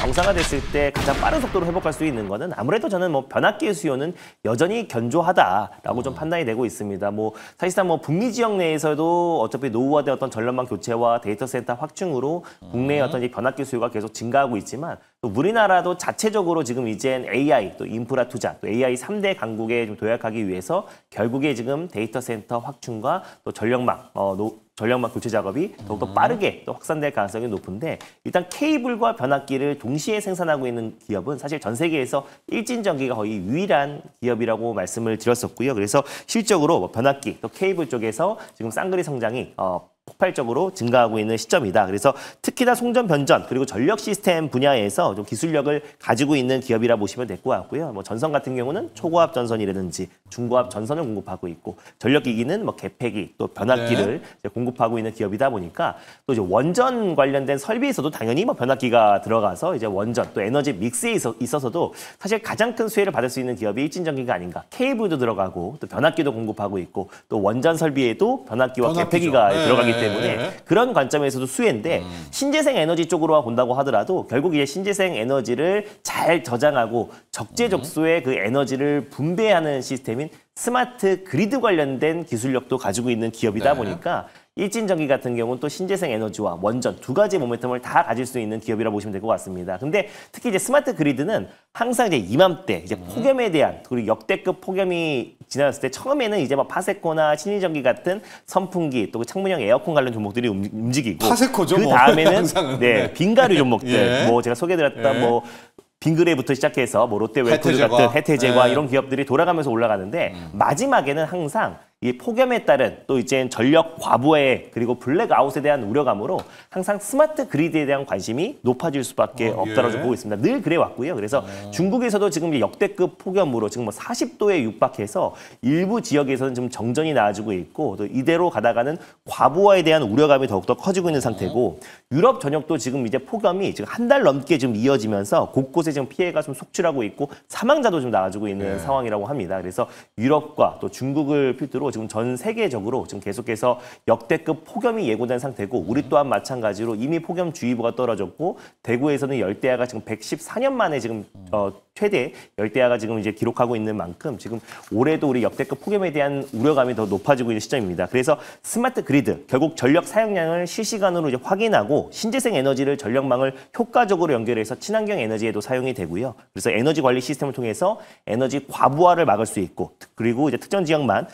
정상화됐을 때 가장 빠른 속도로 회복할 수 있는 거는 아무래도 저는 뭐 변압기의 수요는 여전히 견조하다라고 좀 판단이 되고 있습니다. 뭐 사실상 뭐 북미 지역 내에서도 어차피 노후화된 어떤 전력망 교체와 데이터 센터 확충으로 국내의 어떤 이 변압기 수요가 계속 증가하고 있지만 또 우리나라도 자체적으로 지금 이젠 AI 또 인프라 투자 또 AI 3대 강국에 좀 도약하기 위해서 결국에 지금 데이터 센터 확충과 또 전력망 교체 작업이 더욱더 빠르게 또 확산될 가능성이 높은데 일단 케이블과 변압기를 동시에 생산하고 있는 기업은 사실 전 세계에서 일진전기가 거의 유일한 기업이라고 말씀을 드렸었고요. 그래서 실적으로 뭐 변압기 또 케이블 쪽에서 지금 쌍그리 성장이 폭발적으로 증가하고 있는 시점이다. 그래서 특히나 송전, 변전, 그리고 전력 시스템 분야에서 좀 기술력을 가지고 있는 기업이라 보시면 될 것 같고요. 뭐 전선 같은 경우는 초고압 전선이라든지 중고압 전선을 공급하고 있고 전력기기는 뭐 개폐기 또 변압기를 이제 공급하고 있는 기업이다 보니까 또 이제 원전 관련된 설비에서도 당연히 뭐 변압기가 들어가서 이제 원전 또 에너지 믹스에 있어서도 사실 가장 큰 수혜를 받을 수 있는 기업이 일진전기가 아닌가. 케이블도 들어가고 또 변압기도 공급하고 있고 또 원전 설비에도 변압기와 개폐기가 들어가기 때문에 그런 관점에서도 수혜인데 신재생 에너지 쪽으로 본다고 하더라도 결국 이제 신재생 에너지를 잘 저장하고 적재적소에 그 에너지를 분배하는 시스템인 스마트 그리드 관련된 기술력도 가지고 있는 기업이다 보니까 일진전기 같은 경우는 또 신재생 에너지와 원전 두 가지 모멘텀을 다 가질 수 있는 기업이라고 보시면 될 것 같습니다. 근데 특히 이제 스마트 그리드는 항상 이제 이맘때 이제 폭염에 대한 그리고 역대급 폭염이 지나갔을 때 처음에는 이제 막 파세코나 신일전기 같은 선풍기 또 창문형 에어컨 관련 종목들이 움직이고 파세코죠. 그 다음에는 빙가류 종목들 뭐 제가 소개드렸던 뭐 빙그레부터 시작해서 뭐 롯데웰푸드 같은 해태제과 이런 기업들이 돌아가면서 올라가는데 마지막에는 항상 이 폭염에 따른 또 이제 전력 과부하 그리고 블랙아웃에 대한 우려감으로 항상 스마트 그리드에 대한 관심이 높아질 수밖에 없다고 보고 있습니다. 늘 그래 왔고요. 그래서 중국에서도 지금 이제 역대급 폭염으로 지금 뭐 40도에 육박해서 일부 지역에서는 좀 정전이 나아지고 있고 또 이대로 가다가는 과부하에 대한 우려감이 더욱더 커지고 있는 상태고 유럽 전역도 지금 이제 폭염이 지금 한 달 넘게 좀 이어지면서 곳곳에 지금 피해가 좀 속출하고 있고 사망자도 좀 나아지고 있는 상황이라고 합니다. 그래서 유럽과 또 중국을 필두로 지금 전 세계적으로 지금 계속해서 역대급 폭염이 예고된 상태고 우리 또한 마찬가지로 이미 폭염주의보가 떨어졌고 대구에서는 열대야가 지금 114년 만에 지금 최대 열대야가 지금 이제 기록하고 있는 만큼 지금 올해도 우리 역대급 폭염에 대한 우려감이 더 높아지고 있는 시점입니다. 그래서 스마트 그리드 결국 전력 사용량을 실시간으로 이제 확인하고 신재생 에너지를 전력망을 효과적으로 연결해서 친환경 에너지에도 사용이 되고요. 그래서 에너지 관리 시스템을 통해서 에너지 과부하를 막을 수 있고 그리고 이제 특정 지역만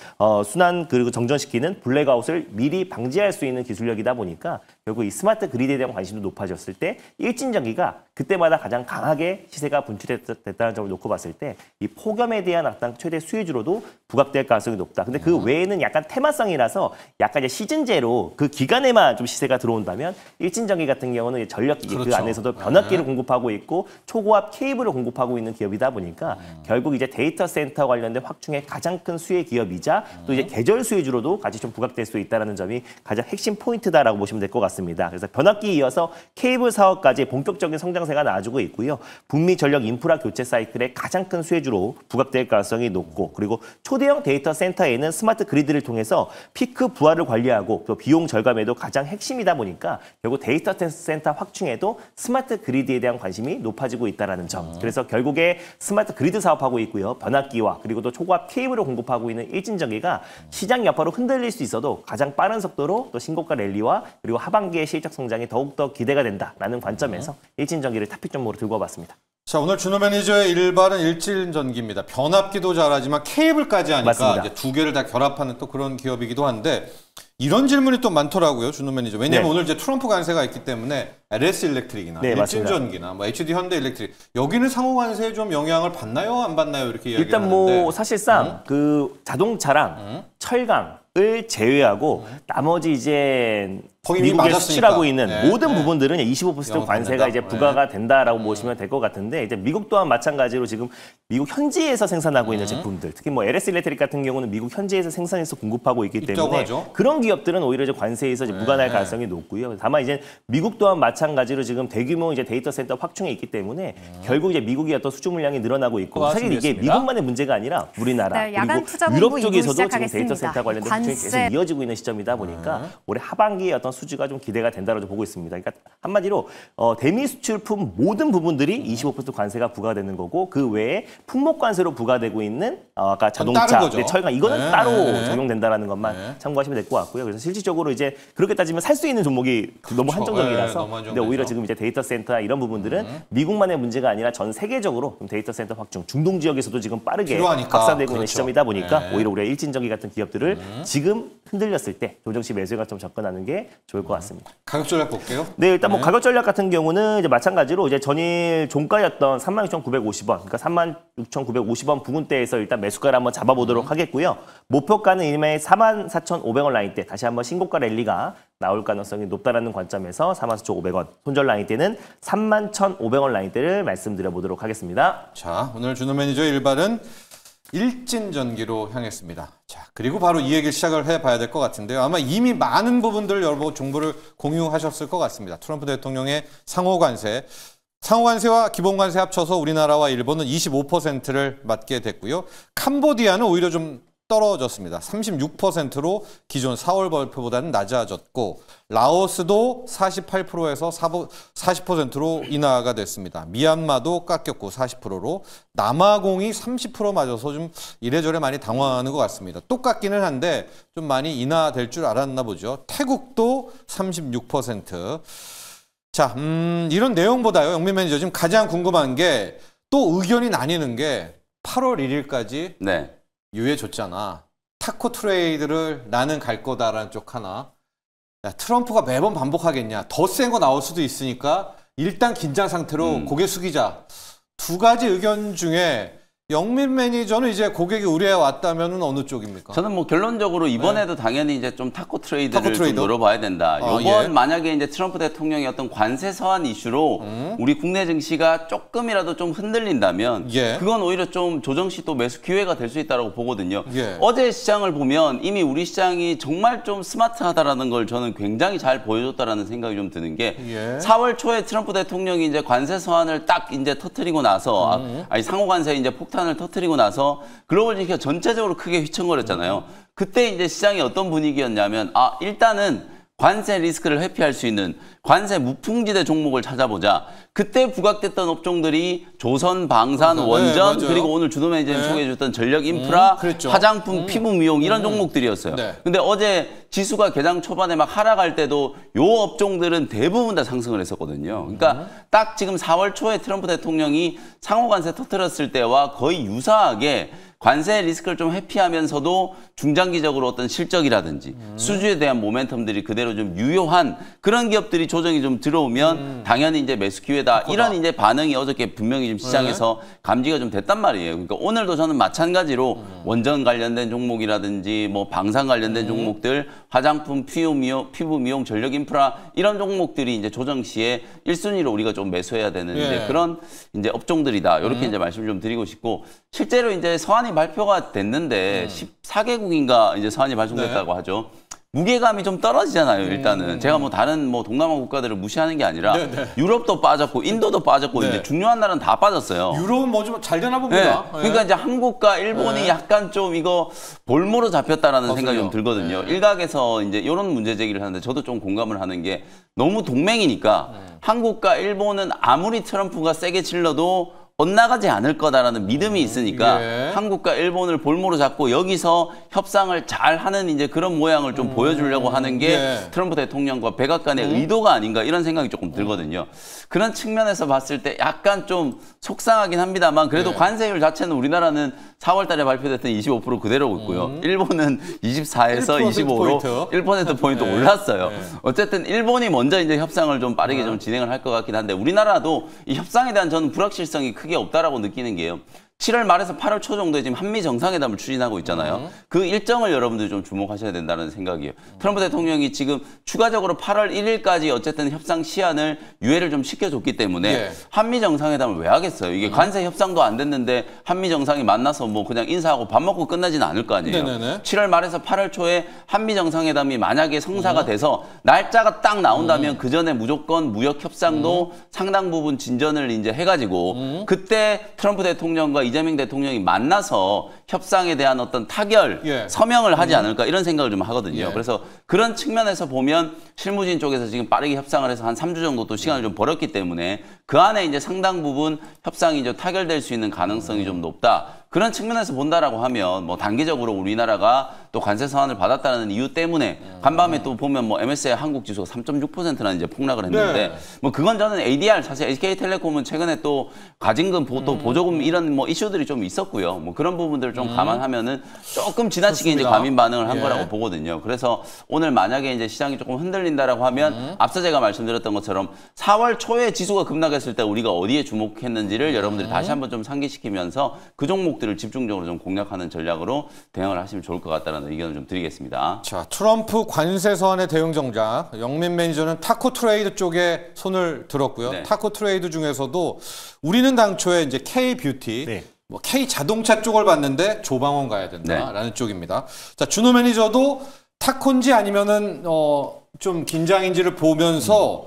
순환 그리고 정전시키는 블랙아웃을 미리 방지할 수 있는 기술력이다 보니까 결국 이 스마트 그리드에 대한 관심도 높아졌을 때 일진전기가 그때마다 가장 강하게 시세가 분출됐다는 점을 놓고 봤을 때 이 폭염에 대한 어떤 최대 수혜주로도 부각될 가능성이 높다. 근데 그 외에는 약간 테마성이라서 약간 이제 시즌제로 그 기간에만 좀 시세가 들어온다면 일진전기 같은 경우는 전력기기 그 안에서도 변압기를 공급하고 있고 초고압 케이블을 공급하고 있는 기업이다 보니까 결국 이제 데이터 센터 관련된 확충의 가장 큰 수혜 기업이자 또 이제 계절 수혜주로도 같이 좀 부각될 수 있다는 점이 가장 핵심 포인트다라고 보시면 될 것 같습니다. 그래서 변압기에 이어서 케이블 사업까지 본격적인 성장세가 나아지고 있고요. 북미 전력 인프라 교체 사이클의 가장 큰 수혜주로 부각될 가능성이 높고 그리고 초대형 데이터 센터에는 스마트 그리드를 통해서 피크 부하를 관리하고 또 비용 절감에도 가장 핵심이다 보니까 결국 데이터 센터 확충에도 스마트 그리드에 대한 관심이 높아지고 있다는 점. 그래서 결국에 스마트 그리드 사업하고 있고요. 변압기와 그리고 또 초고압 케이블을 공급하고 있는 일진전기가 시장 여파로 흔들릴 수 있어도 가장 빠른 속도로 또 신고가 랠리와 그리고 하반기의 실적 성장이 더욱더 기대가 된다라는 관점에서 일진전기를 탑픽 종목으로 들고 와봤습니다. 자, 오늘 준호 매니저의 일발은 일진전기입니다. 변압기도 잘하지만 케이블까지 하니까 맞습니다. 이제 두 개를 다 결합하는 또 그런 기업이기도 한데 이런 질문이 또 많더라고요, 준호 매니저. 왜냐하면 오늘 이제 트럼프 관세가 있기 때문에 LS 일렉트릭이나 일진전기나 뭐 HD 현대 일렉트릭 여기는 상호 관세에 좀 영향을 받나요, 안 받나요 이렇게 이야기를 일단 뭐 사실상 그 자동차랑 철강을 제외하고 나머지 이제 미국에 수출하고 있는 모든 부분들은 25% 관세가 이제 부과가 된다라고 보시면 될 것 같은데 이제 미국 또한 마찬가지로 지금 미국 현지에서 생산하고 있는 제품들 특히 뭐 LS 일렉트릭 같은 경우는 미국 현지에서 생산해서 공급하고 있기 때문에 그런 기업들은 오히려 이제 관세에서 이제 무관할 가능성이 높고요. 다만 이제 미국 또한 마찬가지로 지금 대규모 이제 데이터 센터 확충이 있기 때문에 결국 이제 미국의 어떤 수주 물량이 늘어나고 있고 사실 이게 미국만의 문제가 아니라 우리나라 그리고 유럽 쪽에서도 지금 데이터 센터 관련된 확충이 계속 이어지고 있는 시점이다 보니까 올해 하반기에 어떤 수지가 좀 기대가 된다고 보고 있습니다. 그러니까 한마디로 대미 수출품 모든 부분들이 25% 관세가 부과되는 거고 그 외에 품목 관세로 부과되고 있는 아까 자동차, 철강 이거는 따로 적용된다라는 것만 참고하시면 될 것 같고요. 그래서 실질적으로 이제 그렇게 따지면 살 수 있는 종목이 너무 한정적이라서 근데 오히려 지금 이제 데이터 센터 이런 부분들은 미국만의 문제가 아니라 전 세계적으로 데이터 센터 확충, 중동 지역에서도 지금 빠르게 확산되고 있는 시점이다 보니까 오히려 우리가 일진전기 같은 기업들을 지금 흔들렸을 때 조정시 매수가 좀 접근하는 게 좋을 것 같습니다. 가격 전략 볼게요. 네, 일단 뭐 가격 전략 같은 경우는 이제 마찬가지로 이제 전일 종가였던 36,950원, 그러니까 36,950원 부근대에서 일단 매수가를 한번 잡아보도록 하겠고요. 목표가는 이미 44,500원 라인대 다시 한번 신고가 랠리가 나올 가능성이 높다라는 관점에서 44,500원, 손절 라인대는 31,500원 라인대를 말씀드려보도록 하겠습니다. 자, 오늘 준호 매니저의 일발은 일진전기로 향했습니다. 자, 그리고 바로 이 얘기를 시작을 해봐야 될 것 같은데요. 아마 이미 많은 부분들을 여러분 정보를 공유하셨을 것 같습니다. 트럼프 대통령의 상호관세와 기본관세 합쳐서 우리나라와 일본은 25%를 맡게 됐고요. 캄보디아는 오히려 좀 떨어졌습니다. 36%로 기존 4월 발표보다는 낮아졌고 라오스도 48%에서 40%로 인하가 됐습니다. 미얀마도 깎였고 40%로 남아공이 30% 맞아서 좀 이래저래 많이 당황하는 것 같습니다. 똑같기는 한데 좀 많이 인하될 줄 알았나 보죠. 태국도 36%. 자, 이런 내용보다요. 영민 매니저 지금 가장 궁금한 게 또 의견이 나뉘는 게 8월 1일까지 네. 유예 줬잖아. 타코 트레이드를 나는 갈 거다라는 쪽 하나. 야, 트럼프가 매번 반복하겠냐. 더 센 거 나올 수도 있으니까 일단 긴장 상태로 고개 숙이자. 두 가지 의견 중에 영민 매니저는 이제 고객이 의뢰해 왔다면 어느 쪽입니까? 저는 뭐 결론적으로 이번에도 당연히 이제 좀 타코 트레이드를 좀 노려봐야 된다. 이번 예. 만약에 이제 트럼프 대통령의 어떤 관세 서한 이슈로 우리 국내 증시가 조금이라도 좀 흔들린다면 그건 오히려 좀 조정시 또 매수 기회가 될 수 있다고 보거든요. 어제 시장을 보면 이미 우리 시장이 정말 좀 스마트하다라는 걸 저는 굉장히 잘 보여줬다라는 생각이 좀 드는 게 4월 초에 트럼프 대통령이 이제 관세 서한을 딱 이제 터뜨리고 나서 아니 상호 관세 이제 폭탄을 터뜨리고 나서 글로벌 증시가 전체적으로 크게 휘청거렸잖아요. 그때 이제 시장이 어떤 분위기였냐면 일단은 관세 리스크를 회피할 수 있는 관세 무풍지대 종목을 찾아보자. 그때 부각됐던 업종들이 조선, 방산, 원전, 그리고 오늘 준호 매니저님 소개해줬던 전력 인프라, 화장품, 피부 미용 이런 종목들이었어요. 근데 어제 지수가 개장 초반에 막 하락할 때도 요 업종들은 대부분 다 상승을 했었거든요. 그러니까 딱 지금 4월 초에 트럼프 대통령이 상호 관세 터뜨렸을 때와 거의 유사하게 관세 리스크를 좀 회피하면서도 중장기적으로 어떤 실적이라든지 수주에 대한 모멘텀들이 그대로 좀 유효한 그런 기업들이 조정이 좀 들어오면 당연히 이제 매수 기회다. 이런 이제 반응이 어저께 분명히 좀 시장에서 감지가 좀 됐단 말이에요. 그러니까 오늘도 저는 마찬가지로 원전 관련된 종목이라든지 뭐 방산 관련된 종목들, 화장품, 피부 미용, 전력 인프라 이런 종목들이 이제 조정 시에 1순위로 우리가 좀 매수해야 되는 이제 그런 이제 업종들이다. 이렇게 이제 말씀을 좀 드리고 싶고 실제로 이제 서한이 발표가 됐는데 14개국인가 이제 서한이 발송됐다고 하죠. 무게감이 좀 떨어지잖아요, 일단은. 제가 뭐 다른 뭐 동남아 국가들을 무시하는 게 아니라 유럽도 빠졌고 인도도 빠졌고 이제 중요한 나라는 다 빠졌어요. 유럽은 뭐 좀 잘 되나 봅니다. 그러니까 이제 한국과 일본이 약간 좀 이거 볼모로 잡혔다라는 생각이 좀 들거든요. 일각에서 이제 이런 문제 제기를 하는데 저도 좀 공감을 하는 게 너무 동맹이니까 한국과 일본은 아무리 트럼프가 세게 질러도 엇나가지 않을 거다라는 믿음이 있으니까 한국과 일본을 볼모로 잡고 여기서 협상을 잘 하는 이제 그런 모양을 좀 보여주려고 하는 게 트럼프 대통령과 백악관의 의도가 아닌가 이런 생각이 조금 들거든요. 그런 측면에서 봤을 때 약간 좀 속상하긴 합니다만 그래도 관세율 자체는 우리나라는 4월 달에 발표됐던 25% 그대로 있고요. 일본은 24에서 25로 1%포인트 올랐어요. 어쨌든 일본이 먼저 이제 협상을 좀 빠르게 좀 진행을 할 것 같긴 한데 우리나라도 이 협상에 대한 저는 불확실성이 크게 없다라고 느끼는 게요. 7월 말에서 8월 초 정도에 지금 한미 정상회담을 추진하고 있잖아요. 그 일정을 여러분들 좀 주목하셔야 된다는 생각이에요. 트럼프 대통령이 지금 추가적으로 8월 1일까지 어쨌든 협상 시한을 유예를 좀 시켜줬기 때문에 한미 정상회담을 왜 하겠어요? 이게 관세 협상도 안 됐는데 한미 정상이 만나서 뭐 그냥 인사하고 밥 먹고 끝나지는 않을 거 아니에요. 7월 말에서 8월 초에 한미 정상회담이 만약에 성사가 돼서 날짜가 딱 나온다면 그 전에 무조건 무역 협상도 상당 부분 진전을 이제 해가지고 그때 트럼프 대통령과 이재명 대통령이 만나서 협상에 대한 어떤 타결, 서명을 하지 않을까 이런 생각을 좀 하거든요. 그래서 그런 측면에서 보면 실무진 쪽에서 지금 빠르게 협상을 해서 한 3주 정도 또 시간을 좀 벌었기 때문에 그 안에 이제 상당 부분 협상이 이제 타결될 수 있는 가능성이 좀 높다. 그런 측면에서 본다라고 하면 뭐 단기적으로 우리나라가 또 관세 서한을 받았다는 이유 때문에 간밤에 또 보면 뭐 MSCI 한국 지수가 3.6%나 이제 폭락을 했는데 뭐 그건 저는 ADR 사실 SK텔레콤은 최근에 또 가징금 또 보조금 이런 뭐 이슈들이 좀 있었고요. 뭐 그런 부분들을 좀 감안하면은 조금 지나치게 이제 과민 반응을 한 거라고 보거든요. 그래서 오늘 만약에 이제 시장이 조금 흔들린다라고 하면 앞서 제가 말씀드렸던 것처럼 4월 초에 지수가 급락했을 때 우리가 어디에 주목했는지를 여러분들이 다시 한번 좀 상기시키면서 그 종목들을 집중적으로 좀 공략하는 전략으로 대응을 하시면 좋을 것 같다는 의견을 좀 드리겠습니다. 자, 트럼프 관세 서한의 대응 정작 영민 매니저는 타코 트레이드 쪽에 손을 들었고요. 타코 트레이드 중에서도 우리는 당초에 이제 K 뷰티, 뭐 K 자동차 쪽을 봤는데 조방원 가야 된다라는 쪽입니다. 자, 준호 매니저도 타코인지 아니면은 좀 긴장인지를 보면서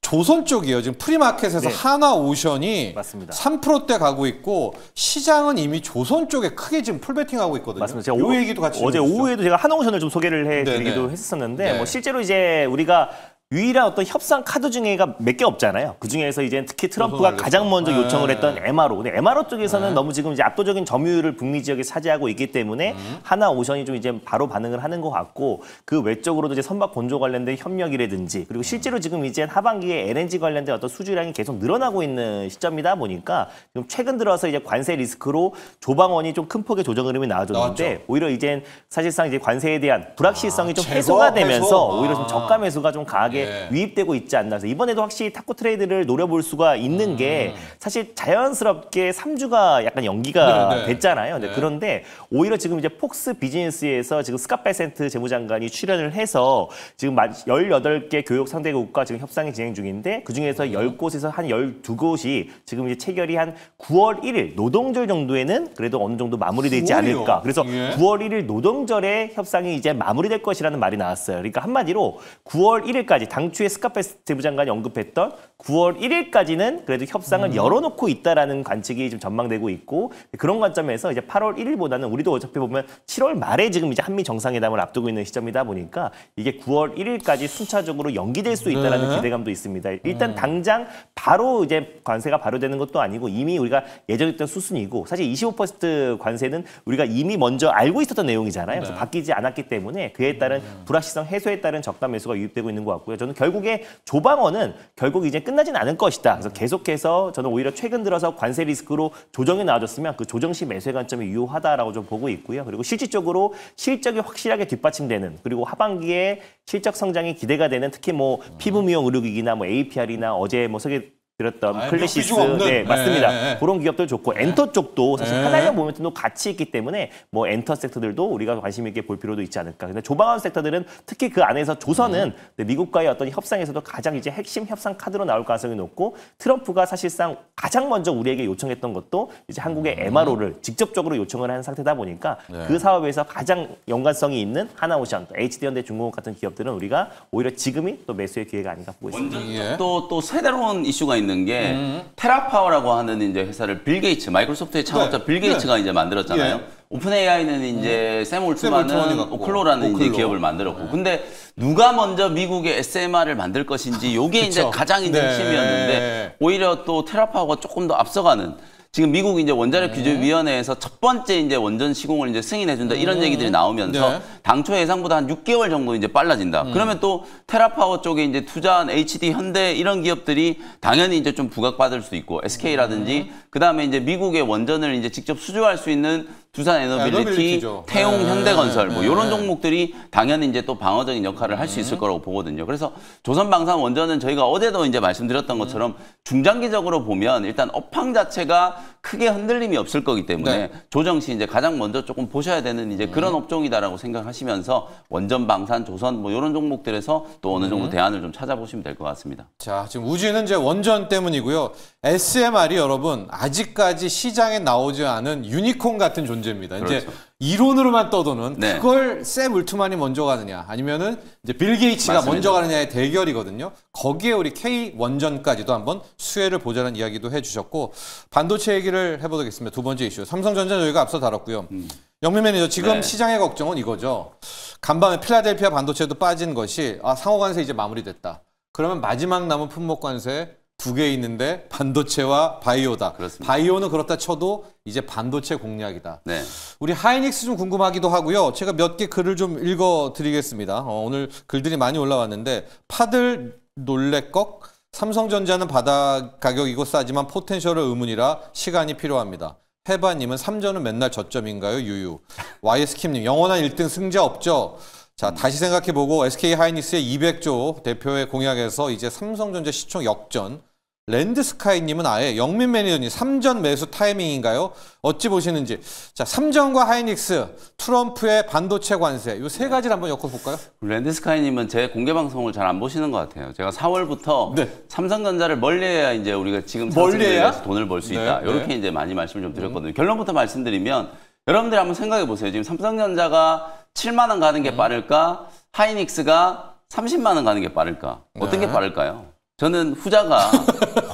조선 쪽이에요. 지금 프리마켓에서 하나오션이 맞습니다. 3%대 가고 있고 시장은 이미 조선 쪽에 크게 지금 풀베팅하고 있거든요. 맞습니다. 이 얘기도 같이 어제 오후에도 제가 하나오션을 좀 소개를 해드리기도 했었는데 뭐 실제로 이제 우리가 유일한 어떤 협상 카드 중에가 몇 개 없잖아요. 그 중에서 이제 특히 트럼프가 가장 먼저 요청을 했던 MRO. 근데 MRO 쪽에서는 너무 지금 이제 압도적인 점유율을 북미 지역에 차지하고 있기 때문에 하나오션이 좀 이제 바로 반응을 하는 것 같고 그 외적으로도 이제 선박 건조 관련된 협력이라든지 그리고 실제로 지금 이제 하반기에 LNG 관련된 어떤 수주량이 계속 늘어나고 있는 시점이다 보니까 지금 최근 들어서 이제 관세 리스크로 조방원이 좀 큰 폭의 조정 흐름이 나와줬는데 오히려 이제 사실상 이제 관세에 대한 불확실성이 좀 해소가 되면서 오히려 좀 저가 매수가 좀 강하게 유입되고 있지 않나. 그래서 이번에도 확실히 타코 트레이드를 노려볼 수가 있는 게 사실 자연스럽게 3주가 약간 연기가 됐잖아요. 그런데 오히려 지금 이제 폭스 비즈니스에서 지금 스캇 베센트 재무장관이 출연을 해서 지금 18개 교역 상대국과 지금 협상이 진행 중인데 그중에서 10곳에서 한 12곳이 지금 이제 체결이 한 9월 1일 노동절 정도에는 그래도 어느 정도 마무리되지 않을까. 그래서 9월 1일 노동절에 협상이 이제 마무리될 것이라는 말이 나왔어요. 그러니까 한마디로 9월 1일까지 당초에 스캇 베센트 재무장관이 언급했던 9월 1일까지는 그래도 협상을 열어놓고 있다라는 관측이 좀 전망되고 있고 그런 관점에서 이제 8월 1일보다는 우리도 어차피 보면 7월 말에 지금 이제 한미 정상회담을 앞두고 있는 시점이다 보니까 이게 9월 1일까지 순차적으로 연기될 수 있다라는 기대감도 있습니다. 일단 당장 바로 이제 관세가 발효되는 것도 아니고 이미 우리가 예정했던 수순이고 사실 25% 관세는 우리가 이미 먼저 알고 있었던 내용이잖아요. 그래서 바뀌지 않았기 때문에 그에 따른 불확실성 해소에 따른 적다 매수가 유입되고 있는 것 같고요. 저는 결국에 조방원은 결국 이제 끝나진 않을 것이다. 그래서 계속해서 저는 오히려 최근 들어서 관세 리스크로 조정이 나와줬으면 그 조정 시 매수의 관점이 유효하다라고 좀 보고 있고요. 그리고 실질적으로 실적이 확실하게 뒷받침되는 그리고 하반기에 실적 성장이 기대가 되는 특히 뭐 피부 미용 의료기기나 뭐 APR이나 어제 뭐 드렸던 클래시스, 맞습니다. 그런 기업들 좋고 엔터 쪽도 사실 하나의 모멘텀도 같이 있기 때문에 뭐 엔터 섹터들도 우리가 관심 있게 볼 필요도 있지 않을까. 근데 조방원 섹터들은 특히 그 안에서 조선은 미국과의 어떤 협상에서도 가장 이제 핵심 협상 카드로 나올 가능성이 높고 트럼프가 사실상 가장 먼저 우리에게 요청했던 것도 이제 한국의 MRO를 직접적으로 요청을 한 상태다 보니까 그 사업에서 가장 연관성이 있는 하나오션, HD현대중공업 같은 기업들은 우리가 오히려 지금이 또 매수의 기회가 아닌가 보고 있습니다. 또 새로운 이슈가 있는 게 테라파워라고 하는 이제 회사를 빌 게이츠, 마이크로소프트의 창업자 빌 게이츠가 이제 만들었잖아요. 오픈 AI는 이제 샘 올트만은 오클로라는 이제 기업을 만들었고, 근데 누가 먼저 미국의 SMR을 만들 것인지 이게 이제 가장 이제 핵심이었는데 오히려 또 테라파워가 조금 더 앞서가는. 지금 미국 이제 원자력 규제위원회에서 첫 번째 이제 원전 시공을 이제 승인해준다 이런 얘기들이 나오면서 당초 예상보다 한 6개월 정도 이제 빨라진다. 그러면 또 테라파워 쪽에 이제 투자한 HD, 현대 이런 기업들이 당연히 이제 좀 부각받을 수 있고 SK라든지 그 다음에 이제 미국의 원전을 이제 직접 수주할 수 있는 두산 에너빌리티, 태용, 현대건설 뭐 이런 종목들이 당연히 이제 또 방어적인 역할을 할 수 있을 거라고 보거든요. 그래서 조선방산 원전은 저희가 어제도 이제 말씀드렸던 것처럼 중장기적으로 보면 일단 업황 자체가 크게 흔들림이 없을 거기 때문에 조정 시 이제 가장 먼저 조금 보셔야 되는 이제 그런 업종이다라고 생각하시면서 원전, 방산, 조선 뭐 이런 종목들에서 또 어느 정도 대안을 좀 찾아보시면 될 것 같습니다. 자, 지금 우지는 이제 원전 때문이고요. SMR이 여러분 아직까지 시장에 나오지 않은 유니콘 같은 존재입니다. 그렇죠. 이제 이론으로만 떠도는 네. 그걸 샘 울트만이 먼저 가느냐 아니면은 이제 빌 게이츠가 맞습니다. 먼저 가느냐의 대결이거든요. 거기에 우리 K 원전까지도 한번 수혜를 보자는 이야기도 해주셨고 반도체 얘기를 해보겠습니다. 두 번째 이슈 삼성전자 저희가 앞서 다뤘고요. 영민 매니저 지금 네. 시장의 걱정은 이거죠. 간밤에 필라델피아 반도체도 빠진 것이 상호 관세 이제 마무리됐다. 그러면 마지막 남은 품목 관세 2개 있는데 반도체와 바이오다. 그렇습니다. 바이오는 그렇다 쳐도 이제 반도체 공략이다. 네. 우리 하이닉스 좀 궁금하기도 하고요. 제가 몇 개 글을 좀 읽어드리겠습니다. 오늘 글들이 많이 올라왔는데 파들 놀래꺽 삼성전자는 바닥 가격이고 싸지만 포텐셜은 의문이라 시간이 필요합니다. 해바님은 3전은 맨날 저점인가요? 유유. YS킴님 영원한 1등 승자 없죠? 자, 다시 생각해보고 SK 하이닉스의 200조 대표의 공약에서 이제 삼성전자 시총 역전. 랜드스카이님은 아예 영민 매니저님 3전 매수 타이밍인가요? 어찌 보시는지. 자, 삼전과 하이닉스, 트럼프의 반도체 관세 이 세 가지를 한번 엮어볼까요? 랜드스카이님은 제 공개 방송을 잘 안 보시는 것 같아요. 제가 4월부터 네. 삼성전자를 멀리해야 이제 우리가 지금 멀리해야 돈을 벌 수 있다. 네, 이렇게 네. 이제 많이 말씀을 좀 드렸거든요. 결론부터 말씀드리면 여러분들이 한번 생각해 보세요. 지금 삼성전자가 7만 원 가는 게 빠를까? 하이닉스가 30만 원 가는 게 빠를까? 어떤 게 빠를까요? 저는 후자가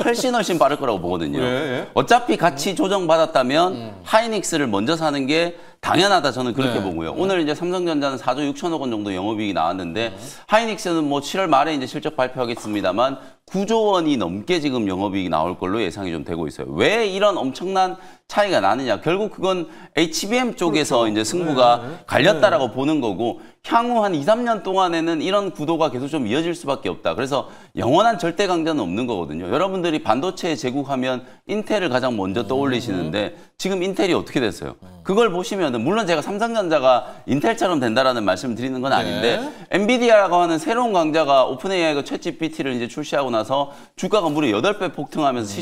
훨씬 빠를 거라고 보거든요. 네. 어차피 같이 조정받았다면 하이닉스를 먼저 사는 게 당연하다 저는 그렇게 네. 보고요. 오늘 이제 삼성전자는 4조 6천억 원 정도 영업이익이 나왔는데 하이닉스는 뭐 7월 말에 이제 실적 발표하겠습니다만 9조 원이 넘게 지금 영업이익이 나올 걸로 예상이 좀 되고 있어요. 왜 이런 엄청난 차이가 나느냐? 결국 그건 HBM 쪽에서 그렇죠. 이제 승부가 네. 갈렸다라고 보는 거고 향후 한 2, 3년 동안에는 이런 구도가 계속 좀 이어질 수밖에 없다. 그래서 영원한 절대 강자는 없는 거거든요. 여러분들이 반도체에 제국하면 인텔을 가장 먼저 떠올리시는데 지금 인텔이 어떻게 됐어요? 그걸 보시면은 물론 제가 삼성전자가 인텔처럼 된다라는 말씀을 드리는 건 아닌데 엔비디아라고 하는 새로운 강자가 오픈AI가 챗GPT를 이제 출시하고 나서 주가가 무려 8배 폭등하면서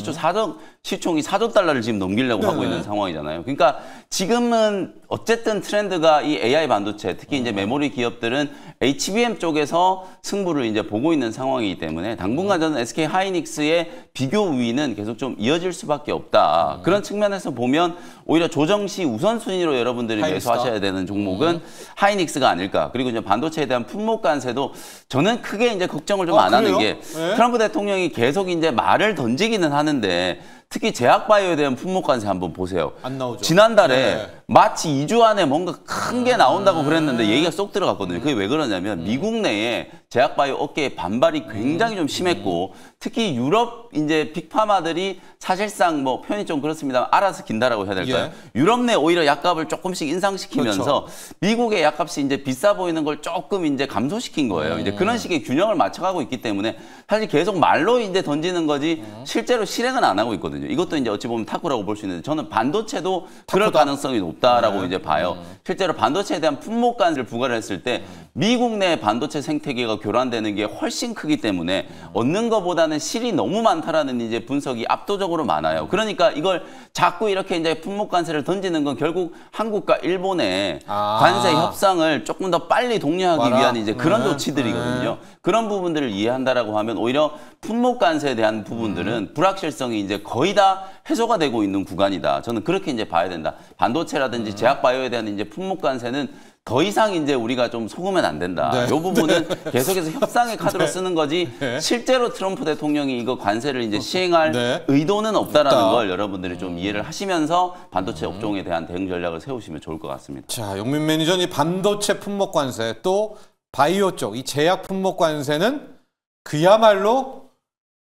시총이 4조 달러를 지금 넘기려고 하고 있는 상황이잖아요. 그러니까 지금은 어쨌든 트렌드가 이 AI 반도체, 특히 이제 메모리 기업들은 HBM 쪽에서 승부를 이제 보고 있는 상황이기 때문에 당분간 저는 SK 하이닉스의 비교 우위는 계속 좀 이어질 수밖에 없다. 그런 측면에서 보면 오히려 조정 시 우선순위로 여러분들이 매수하셔야 되는 종목은 하이닉스가 아닐까. 그리고 이제 반도체에 대한 품목 관세도 저는 크게 이제 걱정을 좀 안 하는 게 트럼프 대통령이 계속 이제 말을 던지기는 하는데 특히 제약바이오에 대한 품목 관세 한번 보세요. 안 나오죠. 지난달에 마치 2주 안에 뭔가 큰 게 나온다고 그랬는데 얘기가 쏙 들어갔거든요. 그게 왜 그러냐면 미국 내에 제약바이오 업계의 반발이 굉장히 좀 심했고 특히 유럽 이제 빅파마들이 사실상 뭐 표현이 좀 그렇습니다. 알아서 긴다라고 해야 될까요? 유럽 내 오히려 약값을 조금씩 인상시키면서 그렇죠. 미국의 약값이 이제 비싸 보이는 걸 조금 이제 감소시킨 거예요. 이제 그런 식의 균형을 맞춰가고 있기 때문에 사실 계속 말로 이제 던지는 거지 실제로 실행은 안 하고 있거든요. 이것도 이제 어찌 보면 탁구라고 볼 수 있는데 저는 반도체도 그럴 가능성이 높다라고 이제 봐요. 실제로 반도체에 대한 품목 관세를 부과를 했을 때 미국 내 반도체 생태계가 교란되는 게 훨씬 크기 때문에 얻는 것보다는 실이 너무 많다라는 이제 분석이 압도적으로 많아요. 그러니까 이걸 자꾸 이렇게 이제 품목 관세를 던지는 건 결국 한국과 일본의 관세 협상을 조금 더 빨리 독려하기 위한 이제 그런 조치들이거든요. 그런 부분들을 이해한다라고 하면 오히려 품목 관세에 대한 부분들은 불확실성이 이제 거의 다 해소가 되고 있는 구간이다. 저는 그렇게 이제 봐야 된다. 반도체라든지 제약바이오에 대한 이제 품목 관세는 더 이상 이제 우리가 좀 속으면 안 된다. 이 부분은 계속해서 협상의 카드로 쓰는 거지 실제로 트럼프 대통령이 이거 관세를 이제 시행할 의도는 없다라는 걸 여러분들이 좀 이해를 하시면서 반도체 업종에 대한 대응 전략을 세우시면 좋을 것 같습니다. 자, 영민 매니저는 이 반도체 품목 관세 또 바이오 쪽 이 제약 품목 관세는 그야말로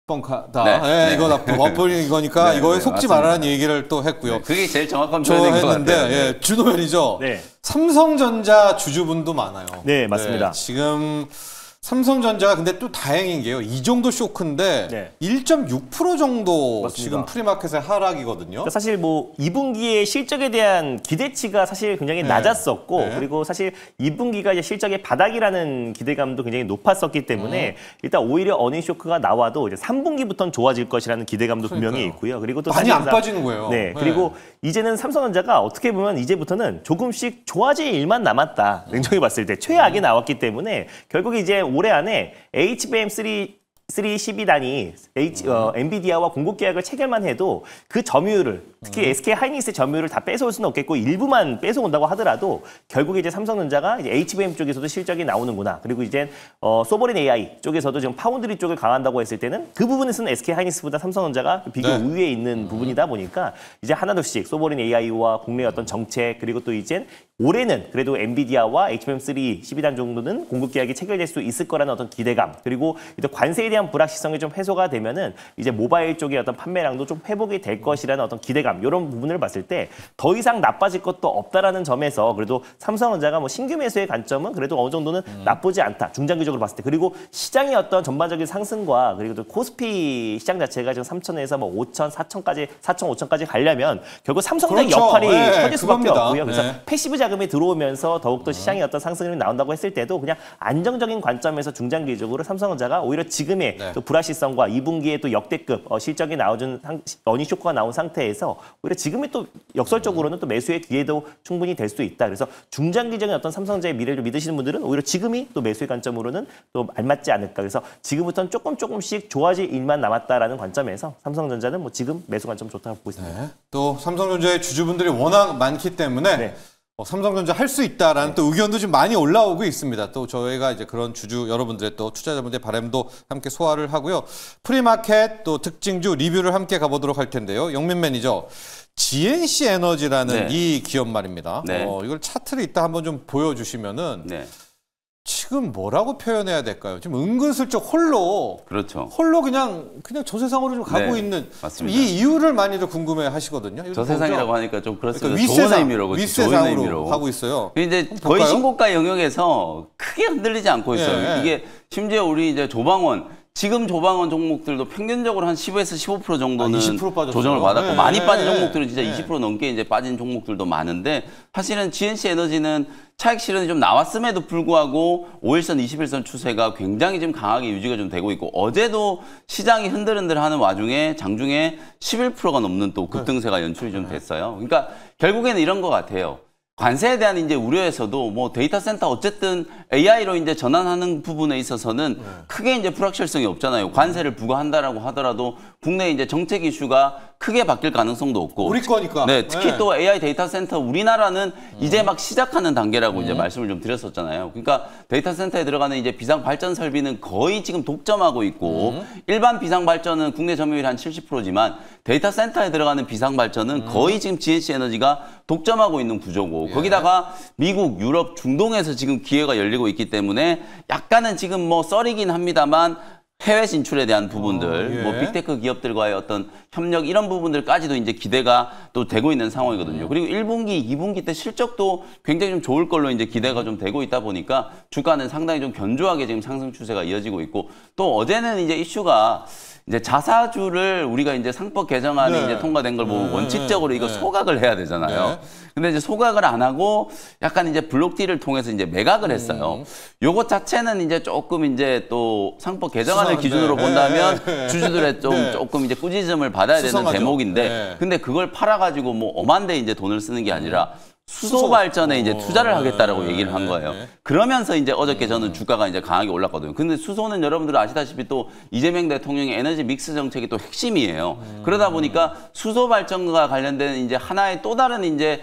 뻥카다. 이거 나버리는 거니까 이거에 속지 말라는 얘기를 또 했고요. 그게 제일 정확한 표현인 것 같아요. 준호 매니저. 삼성전자 주주분도 많아요. 네, 맞습니다. 지금 삼성전자가 근데 또 다행인 게요. 이 정도 쇼크인데 1.6% 정도 맞습니다. 지금 프리마켓의 하락이거든요. 그러니까 사실 뭐 2분기의 실적에 대한 기대치가 사실 굉장히 낮았었고 그리고 사실 2분기가 이제 실적의 바닥이라는 기대감도 굉장히 높았었기 때문에 일단 오히려 어닝 쇼크가 나와도 이제 3분기부터는 좋아질 것이라는 기대감도 분명히 있고요. 그리고 또 많이 안 빠지는 거예요. 그리고 이제는 삼성전자가 어떻게 보면 이제부터는 조금씩 좋아질 일만 남았다. 냉정히 봤을 때 최악이 나왔기 때문에 결국 이제 올해 안에 HBM3 12단이 엔비디아와 공급 계약을 체결만 해도 그 점유율을 특히 SK 하이닉스의 점유율을 다 뺏어올 수는 없겠고 일부만 뺏어온다고 하더라도 결국에 이제 삼성전자가 이제 HBM 쪽에서도 실적이 나오는구나. 그리고 이제 소버린 AI 쪽에서도 지금 파운드리 쪽을 강한다고 했을 때는 그 부분에서는 SK 하이닉스보다 삼성전자가 비교 우위에 있는 부분이다 보니까 이제 하나둘씩 소버린 AI와 국내의 어떤 정책 그리고 또 이제 올해는 그래도 엔비디아와 HBM3 12단 정도는 공급 계약이 체결될 수 있을 거라는 어떤 기대감 그리고 이제 관세에 대한 불확실성이 좀 해소가 되면은 이제 모바일 쪽의 어떤 판매량도 좀 회복이 될 것이라는 어떤 기대감 이런 부분을 봤을 때 더 이상 나빠질 것도 없다라는 점에서 그래도 삼성전자가 뭐 신규 매수의 관점은 그래도 어느 정도는 나쁘지 않다 중장기적으로 봤을 때 그리고 시장의 어떤 전반적인 상승과 그리고 또 코스피 시장 자체가 지금 3천에서 뭐 5천, 4천까지 4천, 5천까지 가려면 결국 삼성전자 그렇죠. 역할이 네, 커질 수밖에 그겁니다. 없고요. 그래서 네. 패시브 자금이 들어오면서 더욱더 시장의 어떤 상승이 나온다고 했을 때도 그냥 안정적인 관점에서 중장기적으로 삼성전자가 오히려 지금의 또 불확실성과 2분기에 또 역대급 실적이 나와준 어닝 쇼크가 나온 상태에서 오히려 지금이 또 역설적으로는 또 매수의 기회도 충분히 될 수 있다. 그래서 중장기적인 어떤 삼성전자의 미래를 믿으시는 분들은 오히려 지금이 또 매수의 관점으로는 또 알맞지 않을까. 그래서 지금부터는 조금씩 좋아질 일만 남았다라는 관점에서 삼성전자는 뭐 지금 매수 관점 좋다고 보고 있습니다. 네. 또 삼성전자의 주주분들이 워낙 많기 때문에 삼성전자 할 수 있다라는 또 의견도 좀 많이 올라오고 있습니다. 또 저희가 이제 그런 주주 여러분들의 또 투자자분들의 바람도 함께 소화를 하고요. 프리마켓 또 특징주 리뷰를 함께 가보도록 할 텐데요. 영민 매니저, GNC 에너지라는 이 기업 말입니다. 이걸 차트를 이따 한번 좀 보여주시면은 지금 뭐라고 표현해야 될까요? 지금 은근슬쩍 홀로 그냥 저 세상으로 좀 가고 있는 맞습니다. 이 이유를 많이들 궁금해 하시거든요. 저 세상이라고 하니까 좀 그렇습니다. 그러니까 좋은 의미로 윗세상으로 하고 있어요. 이제 거의 신고가 영역에서 크게 흔들리지 않고 있어요. 이게 심지어 우리 이제 지금 조방원 종목들도 평균적으로 한 10에서 15% 정도는 20% 조정을 받았고 많이 빠진 종목들은 진짜 20% 넘게 이제 빠진 종목들도 많은데 사실은 GNC 에너지는 차익 실현이 좀 나왔음에도 불구하고 5일선, 21선 추세가 굉장히 지금 강하게 유지가 좀 되고 있고 어제도 시장이 흔들흔들하는 와중에 장중에 11%가 넘는 또 급등세가 연출이 좀 됐어요. 그러니까 결국에는 이런 것 같아요. 관세에 대한 이제 우려에서도 뭐 데이터 센터 어쨌든 AI로 이제 전환하는 부분에 있어서는 크게 이제 불확실성이 없잖아요. 관세를 부과한다라고 하더라도 국내 이제 정책 이슈가 크게 바뀔 가능성도 없고. 우리 거니까. 특히 또 AI 데이터 센터 우리나라는 이제 막 시작하는 단계라고 이제 말씀을 좀 드렸었잖아요. 그러니까 데이터 센터에 들어가는 이제 비상 발전 설비는 거의 지금 독점하고 있고 일반 비상 발전은 국내 점유율 한 70%지만 데이터 센터에 들어가는 비상 발전은 거의 지금 GNC 에너지가 독점하고 있는 구조고 거기다가 미국, 유럽, 중동에서 지금 기회가 열리고 있기 때문에 약간은 지금 뭐 썰이긴 합니다만 해외 진출에 대한 부분들, 뭐 빅테크 기업들과의 어떤 협력 이런 부분들까지도 이제 기대가 또 되고 있는 상황이거든요. 그리고 1분기, 2분기 때 실적도 굉장히 좀 좋을 걸로 이제 기대가 좀 되고 있다 보니까 주가는 상당히 좀 견조하게 지금 상승 추세가 이어지고 있고 또 어제는 이제 이슈가 이제 자사주를 우리가 이제 상법 개정안이 이제 통과된 걸 보고 원칙적으로 이거 소각을 해야 되잖아요. 근데 이제 소각을 안 하고 약간 이제 블록딜을 통해서 이제 매각을 했어요. 요것 자체는 이제 조금 이제 또 상법 개정안을 기준으로 본다면 주주들의 조금 이제 꾸짖음을 받아야 되는 대목인데 근데 그걸 팔아가지고 뭐 엄한데 이제 돈을 쓰는 게 아니라 수소 발전에 이제 투자를 하겠다라고 얘기를 한 거예요. 그러면서 이제 어저께 저는 주가가 이제 강하게 올랐거든요. 근데 수소는 여러분들 아시다시피 또 이재명 대통령의 에너지 믹스 정책이 또 핵심이에요. 그러다 보니까 수소 발전과 관련된 이제 하나의 또 다른 이제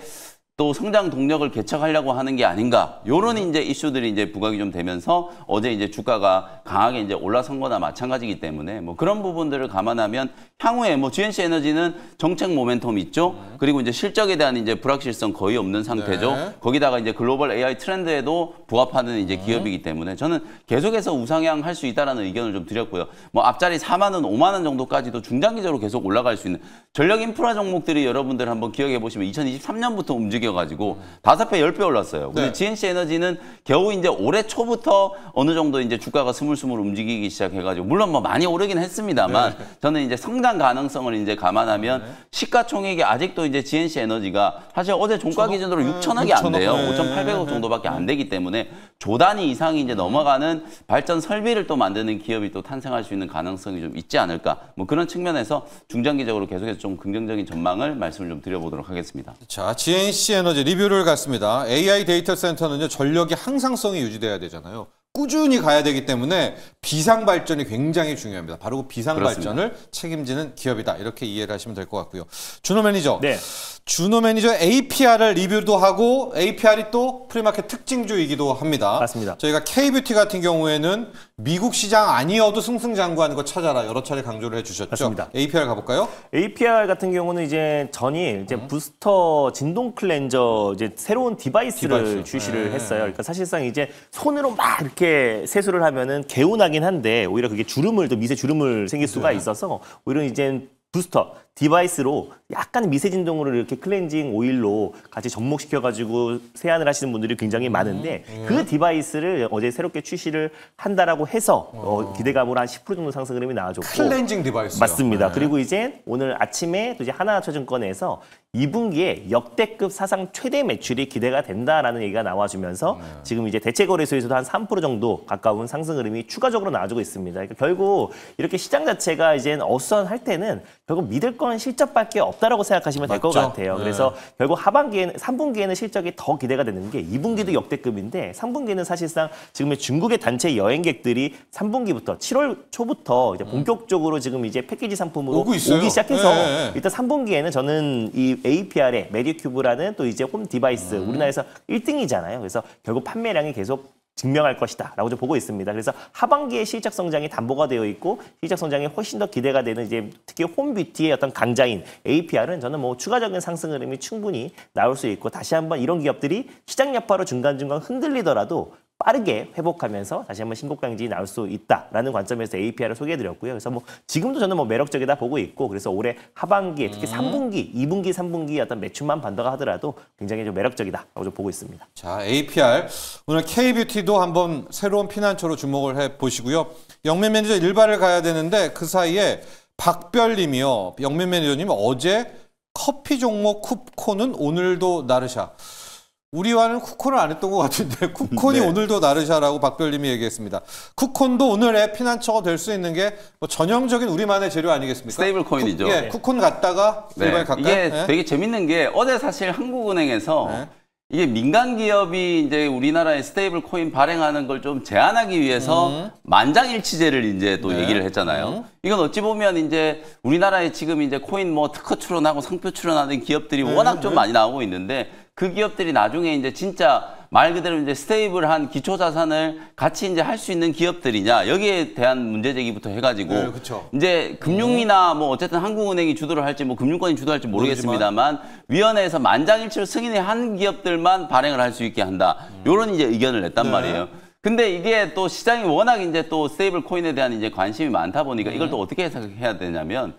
또 성장 동력을 개척하려고 하는 게 아닌가. 요런 이제 이슈들이 이제 부각이 좀 되면서 어제 이제 주가가 강하게 이제 올라선 거나 마찬가지이기 때문에 뭐 그런 부분들을 감안하면 향후에 뭐 GNC 에너지는 정책 모멘텀 있죠. 그리고 이제 실적에 대한 이제 불확실성 거의 없는 상태죠. 거기다가 이제 글로벌 AI 트렌드에도 부합하는 이제 기업이기 때문에 저는 계속해서 우상향 할 수 있다라는 의견을 좀 드렸고요. 뭐 앞자리 4만 원, 5만 원 정도까지도 중장기적으로 계속 올라갈 수 있는 전력 인프라 종목들이 여러분들 한번 기억해 보시면 2023년부터 움직여가지고 5배, 10배 올랐어요. 근데 GNC 에너지는 겨우 이제 올해 초부터 어느 정도 이제 주가가 스물스물 움직이기 시작해가지고 물론 뭐 많이 오르긴 했습니다만 저는 이제 성장 가능성을 이제 감안하면 시가총액이 아직도 이제 GNC 에너지가 사실 어제 종가 기준으로 6천억이 안 돼요. 5,800억 정도밖에 안 되기 때문에 조 단위 이상이 이제 넘어가는 발전 설비를 또 만드는 기업이 또 탄생할 수 있는 가능성이 좀 있지 않을까. 뭐 그런 측면에서 중장기적으로 계속해서 좀 긍정적인 전망을 말씀을 좀 드려보도록 하겠습니다. 자, GNC 에너지 리뷰를 갖습니다. AI 데이터 센터는요, 전력의 항상성이 유지돼야 되잖아요. 꾸준히 가야 되기 때문에 비상 발전이 굉장히 중요합니다. 바로 그 비상 발전을 책임지는 기업이다. 이렇게 이해를 하시면 될 것 같고요. 준호 매니저. 네. 준호 매니저 APR을 리뷰도 하고 APR이 또 프리마켓 특징주이기도 합니다. 맞습니다. 저희가 K뷰티 같은 경우에는 미국 시장 아니어도 승승장구하는 거 찾아라 여러 차례 강조를 해주셨죠. 맞습니다. APR 가볼까요? APR 같은 경우는 이제 전일 이제 부스터 진동 클렌저 이제 새로운 디바이스를 출시를 했어요. 그러니까 사실상 이제 손으로 막 이렇게 세수를 하면은 개운하긴 한데 오히려 그게 주름을 또 미세 주름을 생길 수가 있어서 오히려 이제 부스터 디바이스로 약간 미세 진동으로 이렇게 클렌징 오일로 같이 접목시켜가지고 세안을 하시는 분들이 굉장히 많은데 그 디바이스를 어제 새롭게 출시를 한다라고 해서 기대감으로 한 10% 정도 상승 흐름이 나와줬고 클렌징 디바이스 맞습니다. 네. 그리고 이제 오늘 아침에 또 이제 하나투자증권에서 2분기에 역대급 사상 최대 매출이 기대가 된다라는 얘기가 나와주면서 지금 이제 대체거래소에서도 한 3% 정도 가까운 상승 흐름이 추가적으로 나와주고 있습니다. 그러니까 결국 이렇게 시장 자체가 이제 어수선할 때는 결국 믿을 건 실적밖에 없다라고 생각하시면 될 것 같아요. 그래서 결국 하반기에는 3분기에는 실적이 더 기대가 되는 게 2분기도 역대급인데 3분기는 사실상 지금 중국의 단체 여행객들이 3분기부터 7월 초부터 이제 본격적으로 지금 이제 패키지 상품으로 오기 시작해서 일단 3분기에는 저는 이 APR의 메디큐브라는 또 이제 홈 디바이스 우리나라에서 1등이잖아요. 그래서 결국 판매량이 계속 증명할 것이다 라고 좀 보고 있습니다. 그래서 하반기에 실적 성장이 담보가 되어 있고 실적 성장이 훨씬 더 기대가 되는 이제 특히 홈뷰티의 어떤 강자인 APR은 저는 뭐 추가적인 상승 흐름이 충분히 나올 수 있고 다시 한번 이런 기업들이 시장 여파로 중간중간 흔들리더라도 빠르게 회복하면서 다시 한번 신고가 행진이 나올 수 있다라는 관점에서 APR을 소개해드렸고요. 그래서 뭐 지금도 저는 뭐 매력적이다 보고 있고 그래서 올해 하반기에 특히 3분기, 2분기, 3분기 어떤 매출만 반도가 하더라도 굉장히 좀 매력적이다라고 좀 보고 있습니다. 자, APR 오늘 K뷰티도 한번 새로운 피난처로 주목을 해 보시고요. 영민 매니저 일발을 가야 되는데 그 사이에 박별님이요. 영민 매니저님 어제 커피 종목 쿠콘은 오늘도 나르샤. 우리와는 쿠콘을 안 했던 것 같은데 쿠콘이 오늘도 나르샤라고 박별님이 얘기했습니다. 쿠콘도 오늘의 피난처가 될 수 있는 게 뭐 전형적인 우리만의 재료 아니겠습니까? 스테이블 코인이죠. 쿠콘 갔다가 일반 가까이. 이게 되게 재밌는 게 어제 사실 한국은행에서 이게 민간 기업이 이제 우리나라의 스테이블 코인 발행하는 걸 좀 제한하기 위해서 만장일치제를 이제 또 얘기를 했잖아요. 이건 어찌 보면 이제 우리나라에 지금 이제 코인 뭐 특허 출원하고 상표 출원하는 기업들이 워낙 좀 많이 나오고 있는데 그 기업들이 나중에 이제 진짜 말 그대로 이제 스테이블한 기초 자산을 같이 이제 할 수 있는 기업들이냐 여기에 대한 문제 제기부터 해가지고 이제 금융이나 뭐 어쨌든 한국은행이 주도를 할지 뭐 금융권이 주도할지 모르겠습니다만 위원회에서 만장일치로 승인을 한 기업들만 발행을 할 수 있게 한다. 요런 이제 의견을 냈단 말이에요. 근데 이게 또 시장이 워낙 이제 또 스테이블 코인에 대한 이제 관심이 많다 보니까 이걸 또 어떻게 해석해야 되냐면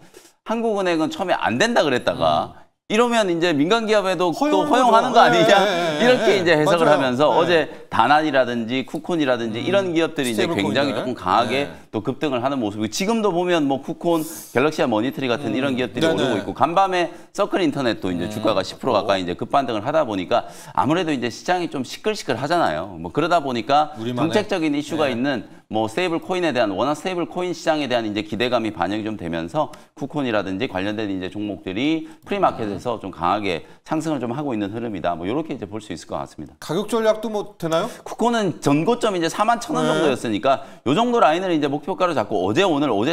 한국은행은 처음에 안 된다 그랬다가 이러면 이제 민간 기업에도 또 허용하는 거 아니냐 이렇게 이제 해석을 하면서 어제 다난이라든지 쿠콘이라든지 이런 기업들이 이제 굉장히 조금 강하게 또 급등을 하는 모습이고 지금도 보면 뭐 쿠콘, 갤럭시아 머니터리 같은 이런 기업들이 오르고 있고 간밤에 서클 인터넷도 이제 주가가 10% 가까이 이제 급반등을 하다 보니까 아무래도 이제 시장이 좀 시끌시끌 하잖아요. 뭐 그러다 보니까 정책적인 이슈가 있는 뭐 스테이블 코인에 대한 워낙 스테이블 코인 시장에 대한 이제 기대감이 반영이 좀 되면서 쿠콘이라든지 관련된 이제 종목들이 프리마켓에서 좀 강하게 상승을 좀 하고 있는 흐름이다. 뭐 이렇게 이제 볼 수 있을 것 같습니다. 가격 전략도 뭐 되나요? 쿠콘은 전고점 이제 41,000원 정도였으니까 요 정도 라인을 이제 목표가로 잡고 어제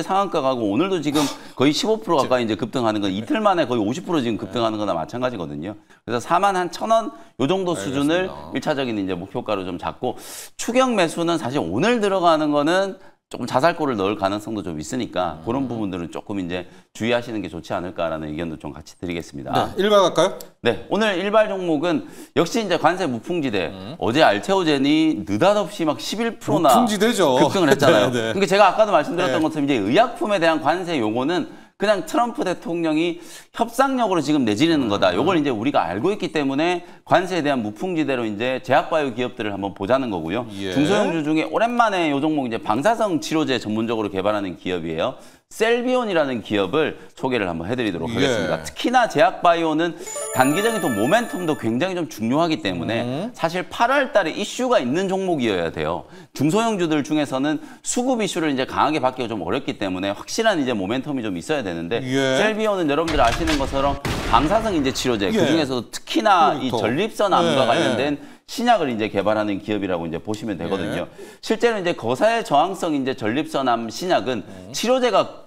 상한가 가고 오늘도 지금 거의 15% 가까이 이제 급등하는 건 이틀 만에 거의 50% 지금 급등하는 거나 마찬가지거든요. 그래서 41,000원 요 정도 수준을 일차적인 이제 목표가로 좀 잡고 추격 매수는 사실 오늘 들어가는 거는 조금 자살골을 넣을 가능성도 좀 있으니까 그런 부분들은 조금 이제 주의하시는 게 좋지 않을까라는 의견도 좀 같이 드리겠습니다. 네, 일발 갈까요? 네, 오늘 일발 종목은 역시 이제 관세 무풍지대. 어제 알테오젠이 느닷없이 막 11%나 무풍지대죠. 급등을 했잖아요. 그러니까 제가 아까도 말씀드렸던 것처럼 이제 의약품에 대한 관세 요거는 그냥 트럼프 대통령이 협상력으로 지금 내지르는 거다. 요걸 이제 우리가 알고 있기 때문에 관세에 대한 무풍지대로 이제 제약바이오 기업들을 한번 보자는 거고요. 중소형주 중에 오랜만에 요 종목 이제 방사성 치료제 전문적으로 개발하는 기업이에요. 셀비온이라는 기업을 소개를 한번 해드리도록 하겠습니다. 특히나 제약바이오는 단기적인 또 모멘텀도 굉장히 좀 중요하기 때문에 사실 8월 달에 이슈가 있는 종목이어야 돼요. 중소형주들 중에서는 수급 이슈를 이제 강하게 받기가 좀 어렵기 때문에 확실한 이제 모멘텀이 좀 있어야 되는데 셀비온은 여러분들 아시는 것처럼 방사성 인제 치료제 그중에서도 특히나 이 전립선 암과 관련된 신약을 이제 개발하는 기업이라고 이제 보시면 되거든요. 실제로 이제 거세 저항성 이제 전립선암 신약은 치료제가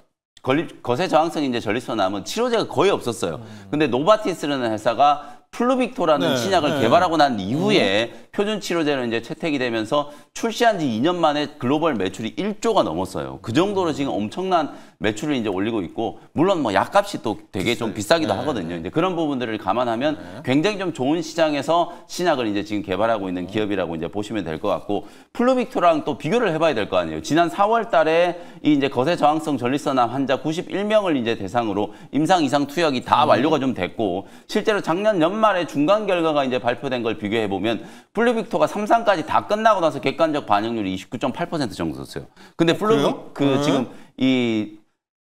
거세 저항성 이제 전립선암은 치료제가 거의 없었어요. 근데 노바티스라는 회사가 플루빅토라는 신약을 개발하고 난 이후에 표준 치료제로 이제 채택이 되면서 출시한 지 2년 만에 글로벌 매출이 1조가 넘었어요. 그 정도로 지금 엄청난 매출을 이제 올리고 있고, 물론 뭐 약값이 또 되게 좀 비싸기도 하거든요. 이제 그런 부분들을 감안하면 굉장히 좀 좋은 시장에서 신약을 이제 지금 개발하고 있는 기업이라고 이제 보시면 될 것 같고, 플루빅토랑 또 비교를 해봐야 될 거 아니에요. 지난 4월 달에 이 이제 거세 저항성 전립선암 환자 91명을 이제 대상으로 임상 이상 투약이 다 완료가 좀 됐고, 실제로 작년 연말에 중간 결과가 이제 발표된 걸 비교해 보면 플루빅토가 3상까지 다 끝나고 나서 객관적 반응률이 29.8% 정도였어요. 근데 지금 이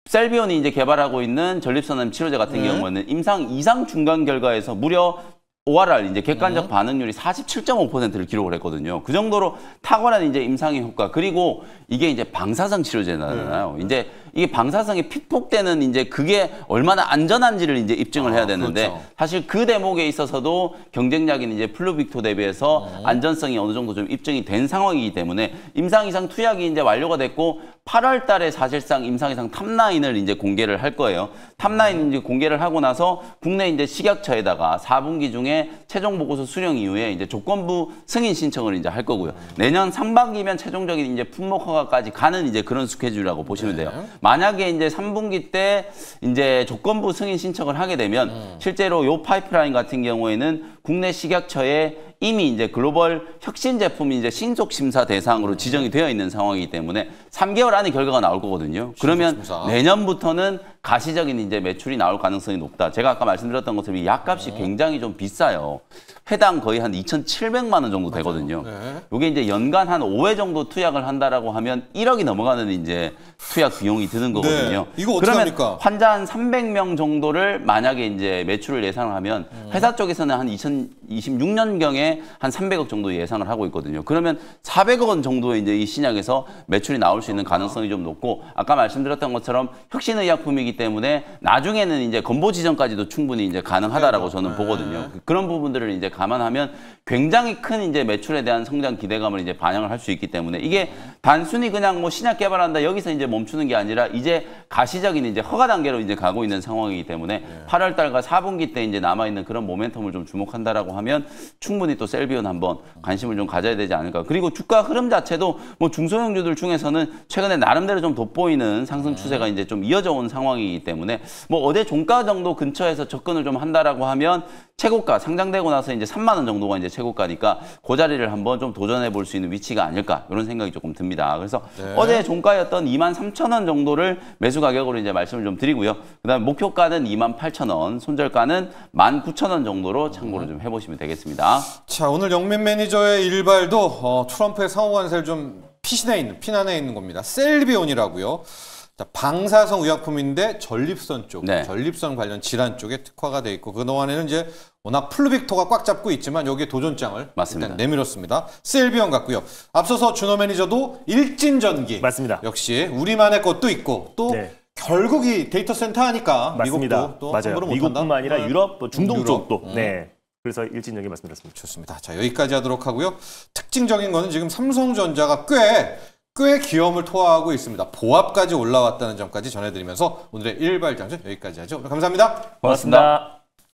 셀비온이 이제 개발하고 있는 전립선암 치료제 같은 경우는 임상 이상 중간 결과에서 무려 ORR 이제 객관적 반응률이 47.5%를 기록을 했거든요. 그 정도로 탁월한 이제 임상의 효과. 그리고 이게 이제 방사성 치료제잖아요. 이제 이게 방사성이 피폭되는 이제 그게 얼마나 안전한지를 이제 입증을 해야 되는데, 그렇죠. 사실 그 대목에 있어서도 경쟁력인 이제 플루빅토 대비해서 안전성이 어느 정도 좀 입증이 된 상황이기 때문에 임상 이상 투약이 이제 완료가 됐고, 8월 달에 사실상 임상 이상 탑라인을 이제 공개를 할 거예요. 탑라인 이제 공개를 하고 나서 국내 이제 식약처에다가 4분기 중에 최종 보고서 수령 이후에 이제 조건부 승인 신청을 이제 할 거고요. 내년 상반기면 최종적인 이제 품목 허가까지 가는 이제 그런 스케줄이라고 보시면 돼요. 만약에 이제 3분기 때 이제 조건부 승인 신청을 하게 되면 실제로 요 파이프라인 같은 경우에는 국내 식약처에 이미 이제 글로벌 혁신 제품이 이제 신속 심사 대상으로 지정이 되어 있는 상황이기 때문에 3개월 안에 결과가 나올 거거든요. 그러면 내년부터는 가시적인 이제 매출이 나올 가능성이 높다. 제가 아까 말씀드렸던 것처럼 이 약값이 굉장히 좀 비싸요. 회당 거의 한 2,700만 원 정도 되거든요. 이게 이제 연간 한 5회 정도 투약을 한다라고 하면 1억이 넘어가는 이제 투약 비용이 드는 거거든요. 이거 어떻게 그러면 합니까? 환자 한 300명 정도를 만약에 이제 매출을 예상을 하면 회사 쪽에서는 한 2026년경에 한 300억 정도 예상을 하고 있거든요. 그러면 400억 원 정도의 이제 이 신약에서 매출이 나올 수 있는 가능성이 좀 높고, 아까 말씀드렸던 것처럼 혁신의약품이기 때문에 나중에는 이제 건보 지정까지도 충분히 이제 가능하다라고 저는 보거든요. 그런 부분들을 이제 감안하면 굉장히 큰 이제 매출에 대한 성장 기대감을 이제 반영을 할 수 있기 때문에, 이게 단순히 그냥 뭐 신약 개발한다 여기서 이제 멈추는 게 아니라 이제 가시적인 이제 허가 단계로 이제 가고 있는 상황이기 때문에 8월 달과 4분기 때 이제 남아 있는 그런 모멘텀을 좀 주목한다라고 하면 충분히 또 셀비온 한번 관심을 좀 가져야 되지 않을까. 그리고 주가 흐름 자체도 뭐 중소형주들 중에서는 최근에 나름대로 좀 돋보이는 상승 추세가 이제 좀 이어져 온 상황이기 때문에, 뭐 어제 종가 정도 근처에서 접근을 좀 한다라고 하면 최고가 상장되고 나서 이제 3만 원 정도가 이제 최고가니까 그 자리를 한번 좀 도전해 볼 수 있는 위치가 아닐까, 이런 생각이 조금 듭니다. 그래서 어제 종가였던 23,000원 정도를 매수 가격으로 이제 말씀을 좀 드리고요. 그다음 목표가는 28,000원, 손절가는 19,000원 정도로 참고를 좀 해보시면 되겠습니다. 자, 오늘 영민 매니저의 일발도 트럼프의 상호 관세를 좀 피난해 있는 겁니다. 셀비온이라고요. 자, 방사성 의약품인데 전립선 쪽, 전립선 관련 질환 쪽에 특화가 돼 있고, 그동안에는 이제 워낙 플루빅토가 꽉 잡고 있지만 여기에 도전장을 일단 내밀었습니다. 셀비온 같고요. 앞서서 준호 매니저도 일진전기. 맞습니다. 역시 우리만의 것도 있고, 또 결국 이 데이터 센터 하니까 맞습니다. 미국도 또 맞아요. 미국뿐만 아니라 유럽, 또 중동 쪽도. 그래서 일진전기 말씀드렸습니다. 좋습니다. 자, 여기까지 하도록 하고요. 특징적인 거는 지금 삼성전자가 꽤 기염을 토하고 있습니다. 보합까지 올라왔다는 점까지 전해드리면서 오늘의 일발장전 여기까지 하죠. 감사합니다. 고맙습니다.